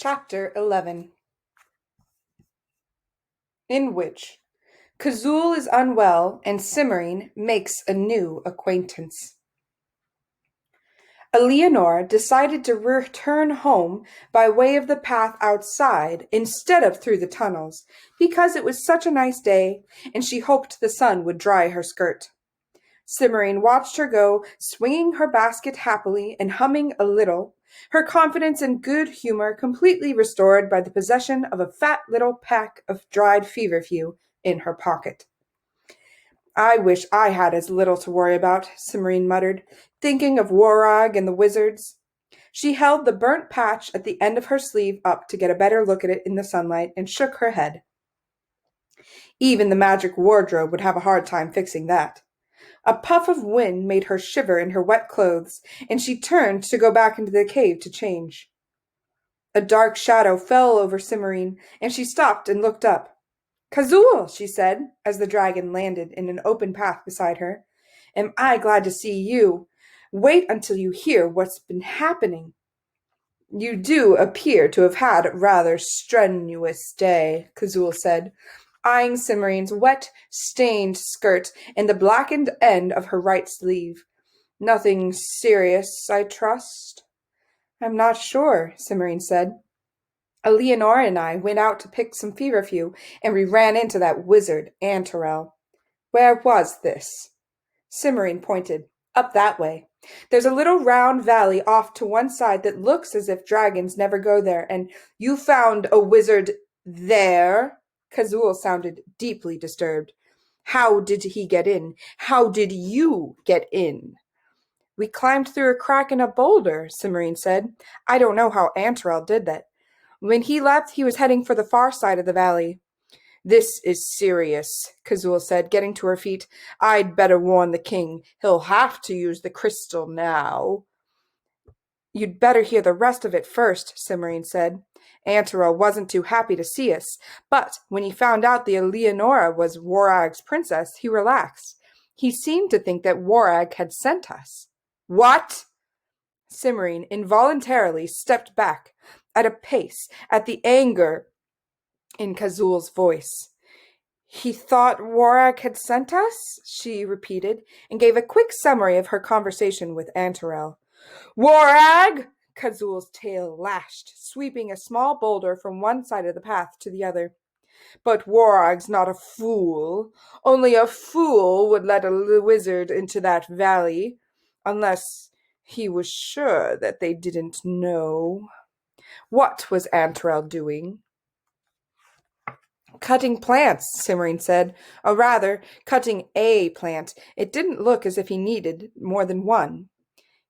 Chapter 11, in which Kazul is unwell and Cimorene makes a new acquaintance. Eleanor decided to return home by way of the path outside instead of through the tunnels because it was such a nice day and she hoped the sun would dry her skirt. Cimorene watched her go, swinging her basket happily and humming a little, her confidence and good humor completely restored by the possession of a fat little pack of dried feverfew in her pocket. "I wish I had as little to worry about," Cimorene muttered, thinking of Wrede and the wizards. She held the burnt patch at the end of her sleeve up to get a better look at it in the sunlight and shook her head. Even the magic wardrobe would have a hard time fixing that. A puff of wind made her shiver in her wet clothes, and she turned to go back into the cave to change. A dark shadow fell over Cimorene, and she stopped and looked up. "Kazul," she said, as the dragon landed in an open path beside her. "Am I glad to see you? Wait until you hear what's been happening." "You do appear to have had a rather strenuous day," Kazul said, eyeing Cimorene's wet, stained skirt and the blackened end of her right sleeve. "Nothing serious, I trust?" "I'm not sure," Cimorene said. "Eleanor and I went out to pick some feverfew, and we ran into that wizard, Antorel." "Where was this?" Cimorene pointed. "Up that way. There's a little round valley off to one side that looks as if dragons never go there, and—" "You found a wizard there?" Kazul sounded deeply disturbed. "How did he get in? How did you get in?" "We climbed through a crack in a boulder," Cimorene said. "I don't know how Antorel did that. When he left, he was heading for the far side of the valley." "This is serious," Kazul said, getting to her feet. "I'd better warn the king. He'll have to use the crystal now." "You'd better hear the rest of it first," Cimorene said. "Antorel wasn't too happy to see us, but when he found out the Eleonora was Wrede's princess, he relaxed. He seemed to think that Wrede had sent us." "What?" Cimorene involuntarily stepped back at a pace at the anger in Kazul's voice. "He thought Wrede had sent us?" she repeated, and gave a quick summary of her conversation with Antorel. "Wrede!" Kazul's tail lashed, sweeping a small boulder from one side of the path to the other. "But Wrede's not a fool. Only a fool would let a wizard into that valley, unless he was sure that they didn't know." "What was Antorel doing?" "Cutting plants," Cimorene said. "Or rather, cutting a plant. It didn't look as if he needed more than one."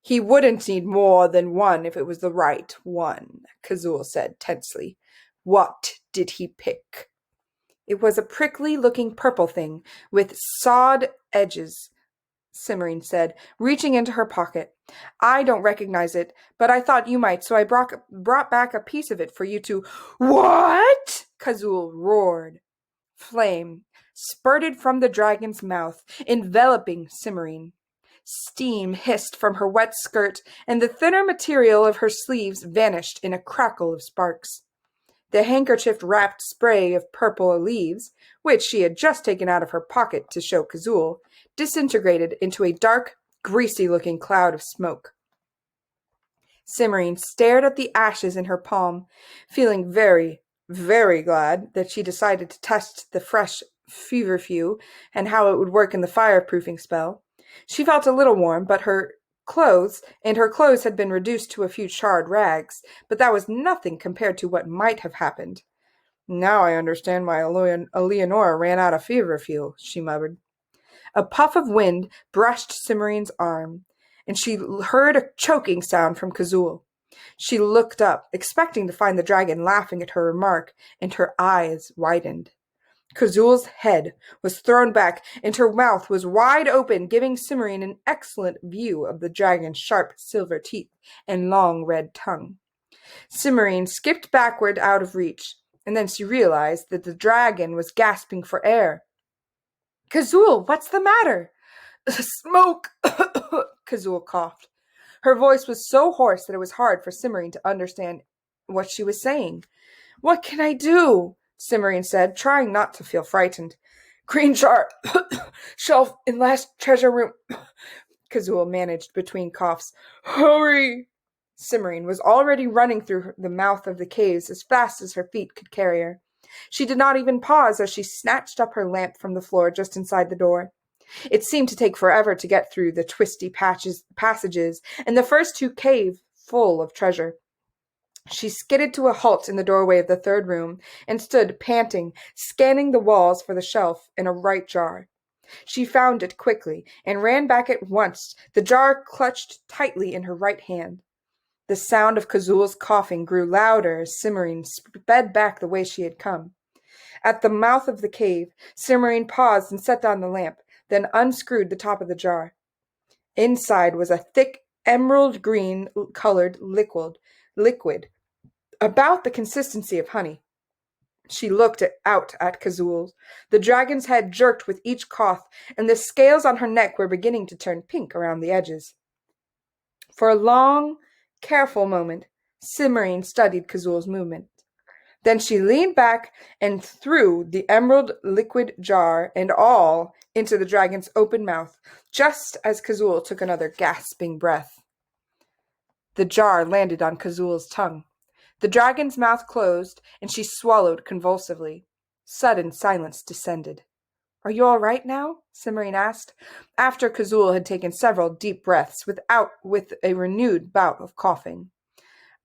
"He wouldn't need more than one if it was the right one," Kazul said tensely. "What did he pick?" "It was a prickly-looking purple thing with sawed edges," Cimorene said, reaching into her pocket. "I don't recognize it, but I thought you might, so I brought back a piece of it for you to—" "What?" Kazul roared. Flame spurted from the dragon's mouth, enveloping Cimorene. Steam hissed from her wet skirt, and the thinner material of her sleeves vanished in a crackle of sparks. The handkerchief-wrapped spray of purple leaves, which she had just taken out of her pocket to show Kazul, disintegrated into a dark, greasy-looking cloud of smoke. Cimorene stared at the ashes in her palm, feeling very, very glad that she decided to test the fresh feverfew and how it would work in the fireproofing spell. She felt a little warm, but her clothes had been reduced to a few charred rags, but that was nothing compared to what might have happened. "Now I understand why Eleonora ran out of feverfew," she murmured. A puff of wind brushed Cimorene's arm, and she heard a choking sound from Kazul. She looked up, expecting to find the dragon laughing at her remark, and her eyes widened. Kazul's head was thrown back, and her mouth was wide open, giving Cimorene an excellent view of the dragon's sharp silver teeth and long red tongue. Cimorene skipped backward out of reach, and then she realized that the dragon was gasping for air. "Kazul, what's the matter?" "Smoke!" Kazul coughed. Her voice was so hoarse that it was hard for Cimorene to understand what she was saying. "What can I do?" Cimorene said, trying not to feel frightened. "Green jar, shelf in last treasure room," Kazul managed between coughs. "Hurry!" Cimorene was already running through the mouth of the caves as fast as her feet could carry her. She did not even pause as she snatched up her lamp from the floor just inside the door. It seemed to take forever to get through the twisty passages and the first two caves full of treasure. She skidded to a halt in the doorway of the third room and stood panting, scanning the walls for the shelf in a right jar. She found it quickly and ran back at once, the jar clutched tightly in her right hand. The sound of Kazul's coughing grew louder as Cimorene sped back the way she had come. At the mouth of the cave, Cimorene paused and set down the lamp, then unscrewed the top of the jar. Inside was a thick emerald green colored liquid, about the consistency of honey. She looked out at Kazul. The dragon's head jerked with each cough, and the scales on her neck were beginning to turn pink around the edges. For a long, careful moment, Cimorene studied Kazul's movement. Then she leaned back and threw the emerald liquid jar and all into the dragon's open mouth, just as Kazul took another gasping breath. The jar landed on Kazul's tongue. The dragon's mouth closed, and she swallowed convulsively. Sudden silence descended. "Are you all right now?" Cimorene asked, after Kazul had taken several deep breaths with a renewed bout of coughing.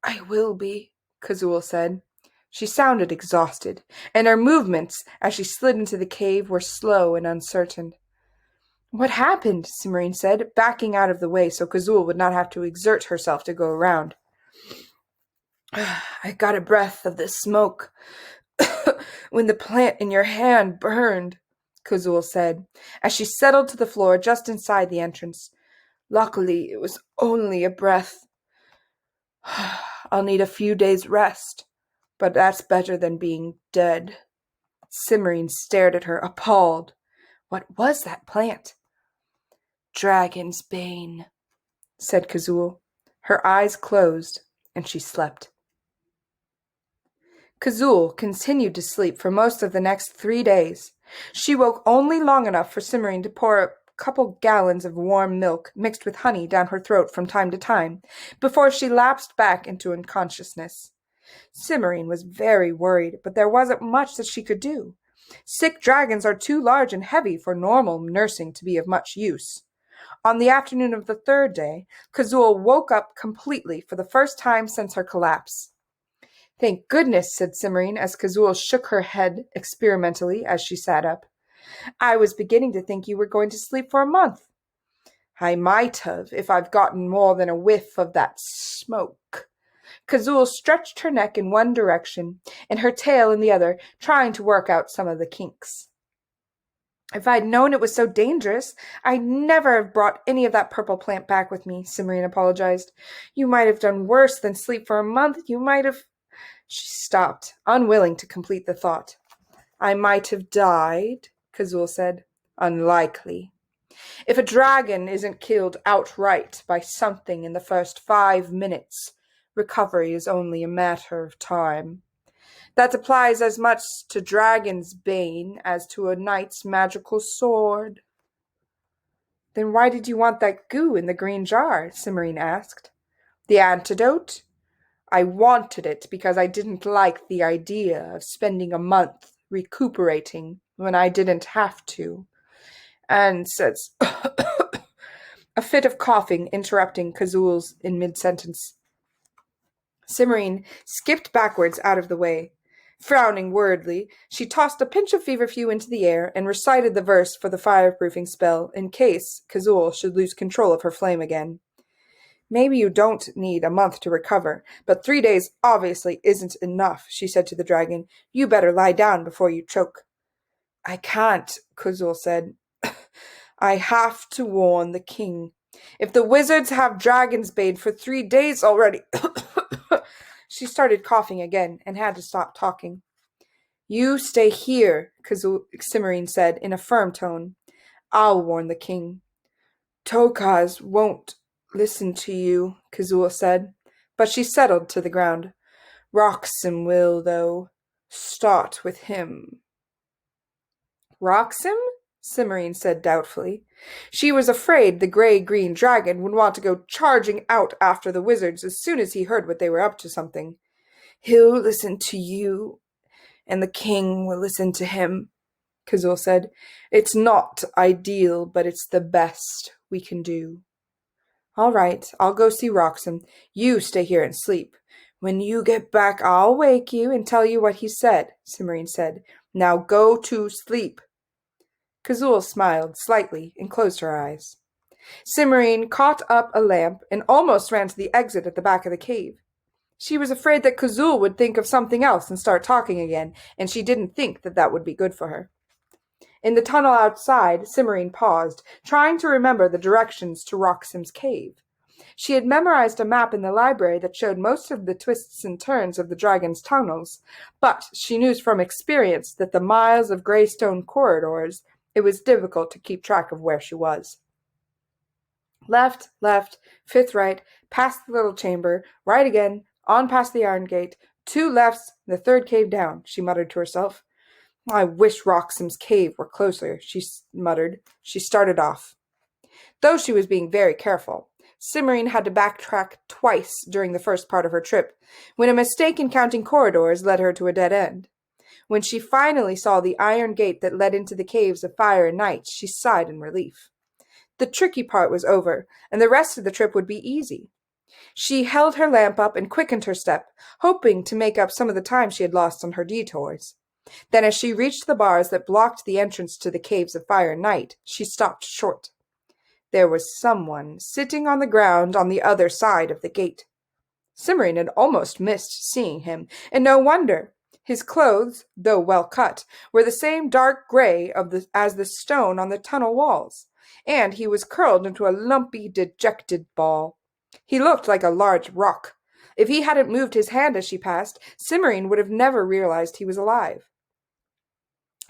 "I will be," Kazul said. She sounded exhausted, and her movements as she slid into the cave were slow and uncertain. "What happened?" Cimorene said, backing out of the way so Kazul would not have to exert herself to go around. "I got a breath of the smoke when the plant in your hand burned," Kazul said, as she settled to the floor just inside the entrance. "Luckily, it was only a breath. I'll need a few days' rest, but that's better than being dead." Cimorene stared at her, appalled. What was that plant? "Dragonsbane," said Kazul. Her eyes closed, and she slept. Kazul continued to sleep for most of the next 3 days. She woke only long enough for Cimorene to pour a couple gallons of warm milk mixed with honey down her throat from time to time, before she lapsed back into unconsciousness. Cimorene was very worried, but there wasn't much that she could do. Sick dragons are too large and heavy for normal nursing to be of much use. On the afternoon of the third day, Kazul woke up completely for the first time since her collapse. "Thank goodness," said Cimorene as Kazul shook her head experimentally as she sat up. "I was beginning to think you were going to sleep for a month." "I might have, if I've gotten more than a whiff of that smoke." Kazul stretched her neck in one direction and her tail in the other, trying to work out some of the kinks. "If I'd known it was so dangerous, I'd never have brought any of that purple plant back with me," Cimorene apologized. "You might have done worse than sleep for a month. You might have—" She stopped, unwilling to complete the thought. "I might have died," Kazul said. "Unlikely. If a dragon isn't killed outright by something in the first 5 minutes, recovery is only a matter of time. That applies as much to Dragonsbane as to a knight's magical sword." "Then why did you want that goo in the green jar?" Cimorene asked. "The antidote? I wanted it because I didn't like the idea of spending a month recuperating when I didn't have to." And says a fit of coughing interrupting Kazul's in mid-sentence. Cimorene skipped backwards out of the way. Frowning worriedly, she tossed a pinch of feverfew into the air and recited the verse for the fireproofing spell in case Kazul should lose control of her flame again. "Maybe you don't need a month to recover, but 3 days obviously isn't enough," she said to the dragon. "You better lie down before you choke." "I can't," Kazul said. "I have to warn the king. If the wizards have Dragonsbane for 3 days already—" She started coughing again and had to stop talking. "You stay here," Cimorene said in a firm tone. "I'll warn the king." "Tokaz won't listen to you," Kazul said, but she settled to the ground. Roxham will, though. Start with him. Roxham? Cimorene said doubtfully. She was afraid the grey-green dragon would want to go charging out after the wizards as soon as he heard what they were up to something. He'll listen to you, and the king will listen to him, Kazul said. It's not ideal, but it's the best we can do. All right, I'll go see Roxham. You stay here and sleep. When you get back, I'll wake you and tell you what he said, Cimorene said. Now go to sleep. Kazul smiled slightly and closed her eyes. Cimorene caught up a lamp and almost ran to the exit at the back of the cave. She was afraid that Kazul would think of something else and start talking again, and she didn't think that would be good for her. In the tunnel outside, Cimorene paused, trying to remember the directions to Roxham's cave. She had memorized a map in the library that showed most of the twists and turns of the dragon's tunnels, but she knew from experience that the miles of grey stone corridors, it was difficult to keep track of where she was. Left, fifth right, past the little chamber, right again, on past the iron gate, 2 lefts, the 3rd cave down, she muttered to herself. I wish Roxham's cave were closer, she muttered. She started off. Though she was being very careful, Cimorene had to backtrack twice during the first part of her trip, when a mistake in counting corridors led her to a dead end. When she finally saw the iron gate that led into the caves of fire and night, she sighed in relief. The tricky part was over, and the rest of the trip would be easy. She held her lamp up and quickened her step, hoping to make up some of the time she had lost on her detours. Then, as she reached the bars that blocked the entrance to the caves of fire and night, she stopped short. There was someone sitting on the ground on the other side of the gate. Cimorene had almost missed seeing him, and no wonder. His clothes, though well cut, were the same dark grey as the stone on the tunnel walls, and he was curled into a lumpy, dejected ball. He looked like a large rock. If he hadn't moved his hand as she passed, Cimorene would have never realized he was alive.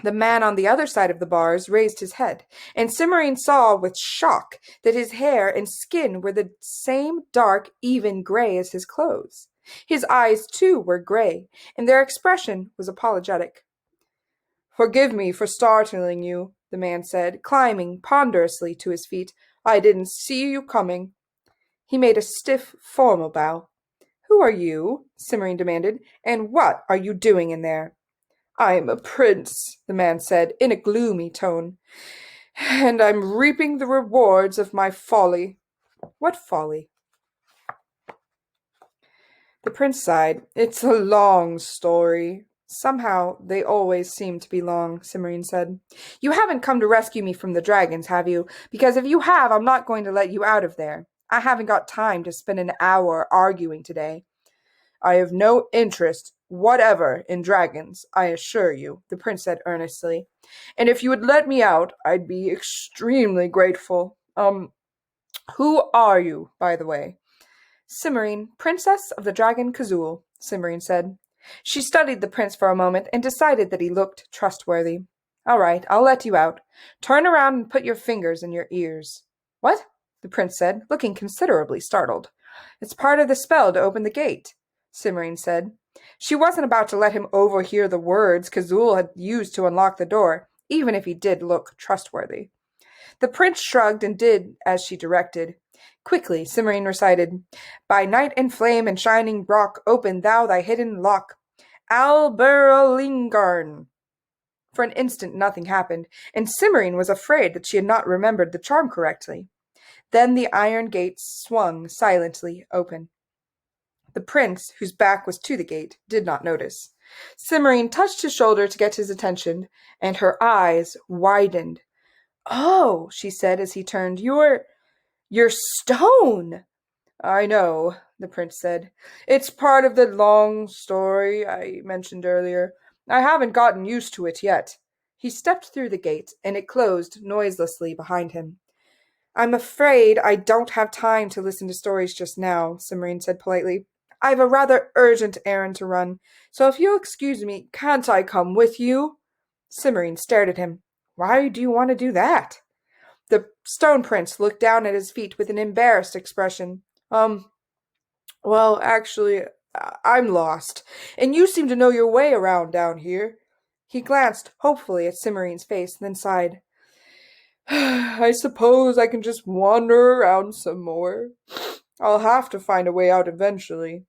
The man on the other side of the bars raised his head, and Cimorene saw with shock that his hair and skin were the same dark, even grey as his clothes. His eyes, too, were grey, and their expression was apologetic. Forgive me for startling you, the man said, climbing ponderously to his feet. I didn't see you coming. He made a stiff, formal bow. Who are you? Cimorene demanded, and what are you doing in there? I am a prince, the man said, in a gloomy tone, and I'm reaping the rewards of my folly. What folly? The prince sighed. It's a long story. Somehow they always seem to be long, Cimorene said. You haven't come to rescue me from the dragons, have you? Because if you have, I'm not going to let you out of there. I haven't got time to spend an hour arguing today. I have no interest whatever in dragons, I assure you, the prince said earnestly. And if you would let me out, I'd be extremely grateful. Who are you, by the way? Cimorene, princess of the dragon Kazul, Cimorene said. She studied the prince for a moment and decided that he looked trustworthy. All right, I'll let you out. Turn around and put your fingers in your ears. What? The prince said, looking considerably startled. It's part of the spell to open the gate, Cimorene said. She wasn't about to let him overhear the words Kazul had used to unlock the door, even if he did look trustworthy. The prince shrugged and did as she directed. Quickly, Cimorene recited, By night and flame and shining rock, open thou thy hidden lock. Alberlingarn. For an instant nothing happened, and Cimorene was afraid that she had not remembered the charm correctly. Then the iron gate swung silently open. The prince, whose back was to the gate, did not notice. Cimorene touched his shoulder to get his attention, and her eyes widened. Oh, she said as he turned, You're stone! I know, the prince said. It's part of the long story I mentioned earlier. I haven't gotten used to it yet. He stepped through the gate, and it closed noiselessly behind him. I'm afraid I don't have time to listen to stories just now, Cimorene said politely. I've a rather urgent errand to run, so if you'll excuse me, can't I come with you? Cimorene stared at him. Why do you want to do that? The stone prince looked down at his feet with an embarrassed expression. Well, actually, I'm lost, and you seem to know your way around down here." He glanced hopefully at Cimorene's face, then sighed. "I suppose I can just wander around some more. I'll have to find a way out eventually."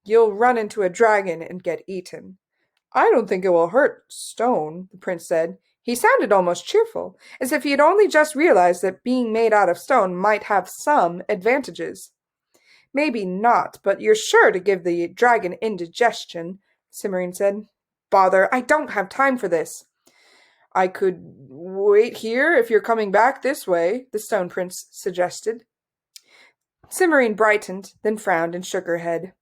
"You'll run into a dragon and get eaten." "I don't think it will hurt stone," the prince said. He sounded almost cheerful, as if he had only just realized that being made out of stone might have some advantages. "Maybe not, but you're sure to give the dragon indigestion," Cimorene said. "Bother, I don't have time for this." "I could wait here if you're coming back this way," the stone prince suggested. Cimorene brightened, then frowned and shook her head.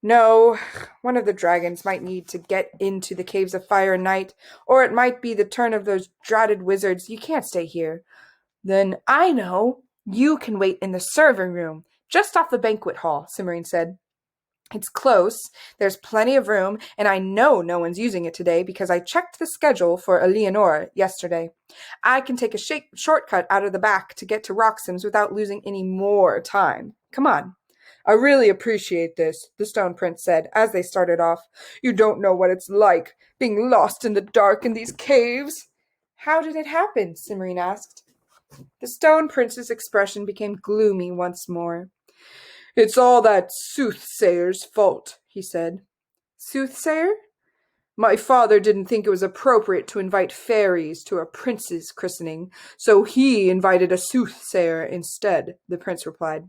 "No, one of the dragons might need to get into the caves of fire and night, or it might be the turn of those dratted wizards. You can't stay here." "Then I know. You can wait in the serving room, just off the banquet hall," Cimorene said. "It's close, there's plenty of room, and I know no one's using it today because I checked the schedule for Eleonora yesterday. I can take a shortcut out of the back to get to Roxham's without losing any more time. Come on." "I really appreciate this," the Stone Prince said as they started off. "You don't know what it's like, being lost in the dark in these caves." "How did it happen?" Cimorene asked. The Stone Prince's expression became gloomy once more. "It's all that soothsayer's fault," he said. "Soothsayer?" "My father didn't think it was appropriate to invite fairies to a prince's christening, so he invited a soothsayer instead," the prince replied.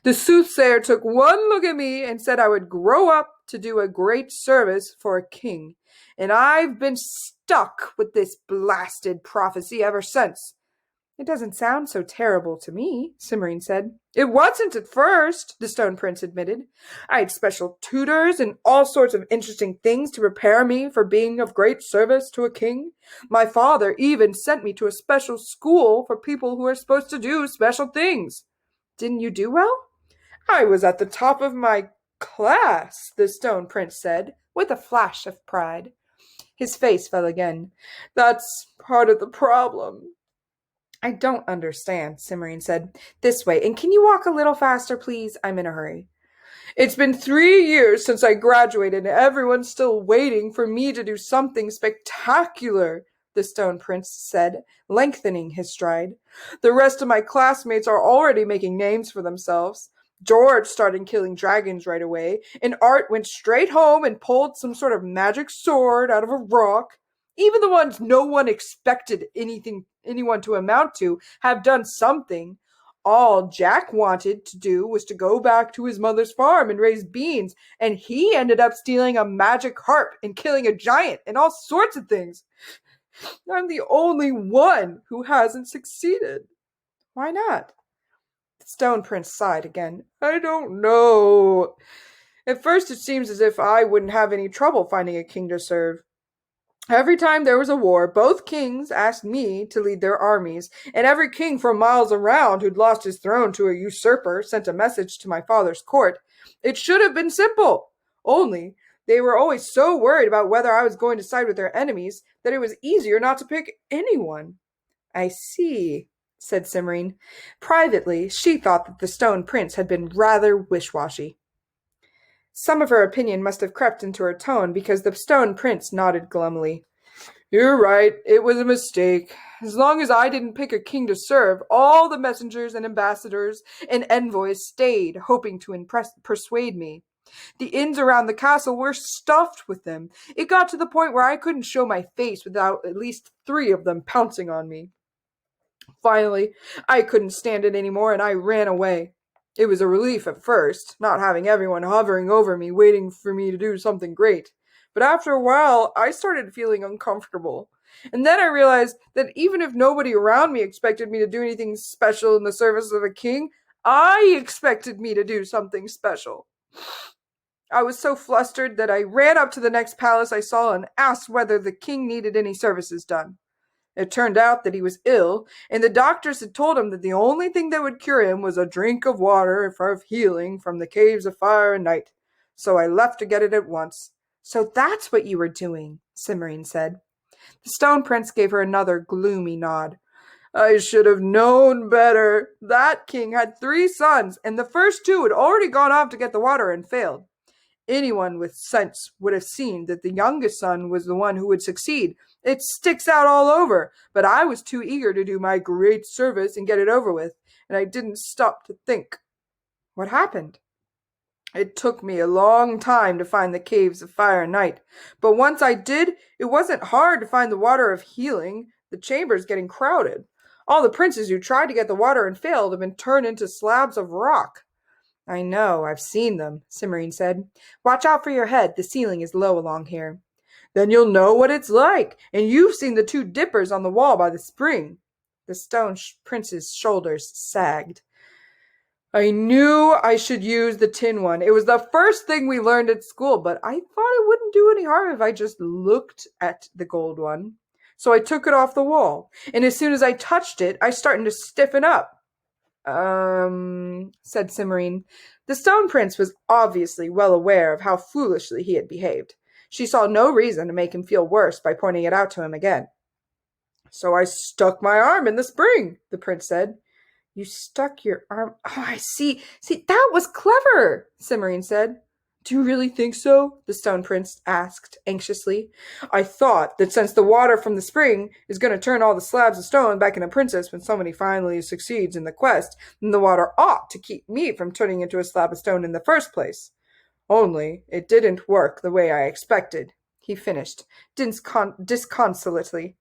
"The soothsayer took one look at me and said I would grow up to do a great service for a king, and I've been stuck with this blasted prophecy ever since." "It doesn't sound so terrible to me," Cimorene said. "It wasn't at first," the Stone Prince admitted. "I had special tutors and all sorts of interesting things to prepare me for being of great service to a king. My father even sent me to a special school for people who are supposed to do special things." "Didn't you do well?" "I was at the top of my class," the Stone Prince said, with a flash of pride. His face fell again. "That's part of the problem." "I don't understand," Cimorene said. "This way, and can you walk a little faster, please? I'm in a hurry." "It's been 3 years since I graduated, and everyone's still waiting for me to do something spectacular," the Stone Prince said, lengthening his stride. "The rest of my classmates are already making names for themselves. George started killing dragons right away, and Art went straight home and pulled some sort of magic sword out of a rock. Even the ones no one expected anyone to amount to have done something. All Jack wanted to do was to go back to his mother's farm and raise beans, and he ended up stealing a magic harp and killing a giant and all sorts of things. I'm the only one who hasn't succeeded." "Why not?" The Stone Prince sighed again. "I don't know. At first it seems as if I wouldn't have any trouble finding a king to serve. Every time there was a war, both kings asked me to lead their armies, and every king for miles around who'd lost his throne to a usurper sent a message to my father's court. It should have been simple. Only, they were always so worried about whether I was going to side with their enemies that it was easier not to pick anyone." "I see," said Cimorene. Privately, she thought that the Stone Prince had been rather wish-washy. Some of her opinion must have crept into her tone because the Stone Prince nodded glumly. "You're right, it was a mistake. As long as I didn't pick a king to serve, all the messengers and ambassadors and envoys stayed, hoping to persuade me. The inns around the castle were stuffed with them. It got to the point where I couldn't show my face without at least 3 of them pouncing on me. Finally, I couldn't stand it any more, and I ran away. It was a relief at first, not having everyone hovering over me, waiting for me to do something great. But after a while, I started feeling uncomfortable. And then I realized that even if nobody around me expected me to do anything special in the service of a king, I expected me to do something special. I was so flustered that I ran up to the next palace I saw and asked whether the king needed any services done. It turned out that he was ill, and the doctors had told him that the only thing that would cure him was a drink of water of healing from the caves of fire and night. So I left to get it at once." "So that's what you were doing," Cimorene said. The Stone Prince gave her another gloomy nod. "I should have known better. That king had 3 sons, and the first 2 had already gone off to get the water and failed. Anyone with sense would have seen that the youngest son was the one who would succeed. It sticks out all over, but I was too eager to do my great service and get it over with, and I didn't stop to think. What happened? It took me a long time to find the caves of fire and night, but once I did, it wasn't hard to find the water of healing. The chamber's getting crowded. All the princes who tried to get the water and failed have been turned into slabs of rock. I know, I've seen them, Cimorene said. Watch out for your head, the ceiling is low along here. Then you'll know what it's like, and you've seen the two dippers on the wall by the spring. The stone prince's shoulders sagged. I knew I should use the tin one. It was the first thing we learned at school, but I thought it wouldn't do any harm if I just looked at the gold one. So I took it off the wall, and as soon as I touched it, I started to stiffen up. Said Cimorene. The stone prince was obviously well aware of how foolishly he had behaved. She saw no reason to make him feel worse by pointing it out to him again. So I stuck my arm in the spring, the prince said. You stuck your arm... Oh, I see. See, that was clever, Cimorene said. Do you really think so? The stone prince asked anxiously. I thought that since the water from the spring is going to turn all the slabs of stone back into princess when somebody finally succeeds in the quest, then the water ought to keep me from turning into a slab of stone in the first place. Only it didn't work the way I expected, he finished, disconsolately.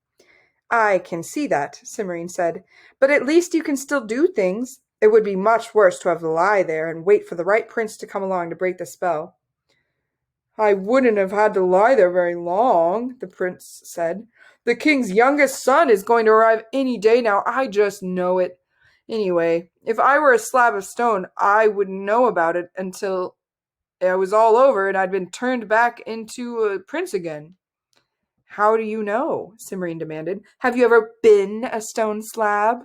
I can see that, Cimorene said, but at least you can still do things. It would be much worse to have to lie there and wait for the right prince to come along to break the spell. I wouldn't have had to lie there very long, the prince said. The king's youngest son is going to arrive any day now. I just know it. Anyway, if I were a slab of stone, I wouldn't know about it until it was all over and I'd been turned back into a prince again. How do you know? Cimorene demanded. Have you ever been a stone slab?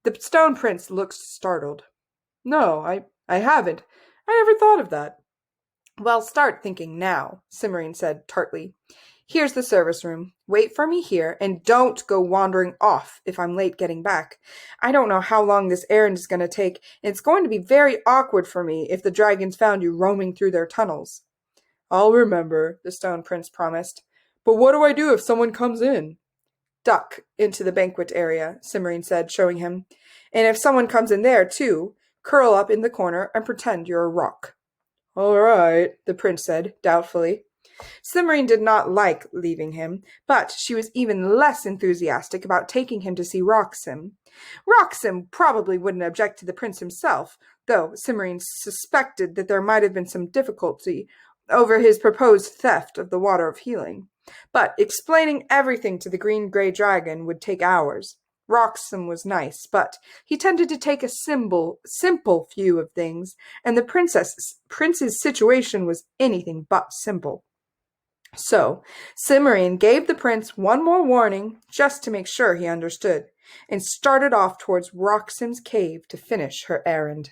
The stone prince looked startled. No, I haven't. I never thought of that. Well, start thinking now, Cimorene said tartly. Here's the service room. Wait for me here, and don't go wandering off if I'm late getting back. I don't know how long this errand is going to take, and it's going to be very awkward for me if the dragons found you roaming through their tunnels. I'll remember, the stone prince promised. But what do I do if someone comes in? Duck into the banquet area, Cimorene said, showing him. And if someone comes in there, too, curl up in the corner and pretend you're a rock. All right, the prince said, doubtfully. Cimorene did not like leaving him, but she was even less enthusiastic about taking him to see Roxim. Roxim probably wouldn't object to the prince himself, though Cimorene suspected that there might have been some difficulty over his proposed theft of the water of healing. But explaining everything to the green-gray dragon would take hours. Roxim was nice, but he tended to take a simple view of things, and the prince's situation was anything but simple. So, Cimorene gave the prince one more warning, just to make sure he understood, and started off towards Roxim's cave to finish her errand.